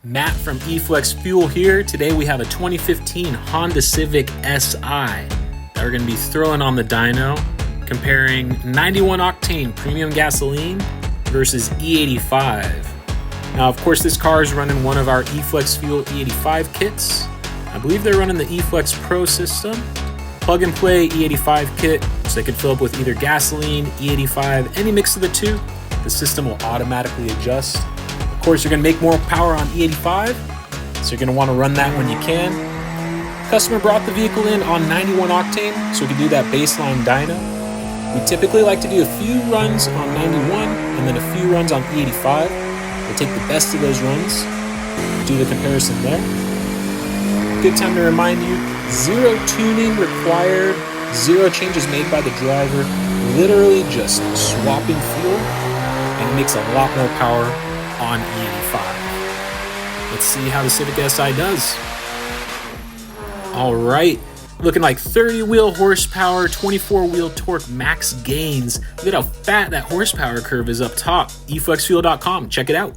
Matt from eFlexFuel here. Today we have a 2015 Honda Civic Si that we're going to be throwing on the dyno, comparing 91 octane premium gasoline versus E85. Now, of course, this car is running one of our eFlexFuel E85 kits. I believe they're running the eFlex Pro system. Plug and play E85 kit, so they can fill up with either gasoline, E85, any mix of the two. The system will automatically adjust. Of course, you're going to make more power on E85, so you're going to want to run that when you can. Customer brought the vehicle in on 91 octane, so we can do that baseline dyno. We typically like to do a few runs on 91 and then a few runs on E85. We'll take the best of those runs, do the comparison there. Good time to remind you, zero tuning required, zero changes made by the driver, literally just swapping fuel, and it makes a lot more power on E85. Let's see how the Civic Si does. All right, looking like 30 wheel horsepower, 24 wheel torque max gains. Look at how fat that horsepower curve is up top. eFlexFuel.com, check it out.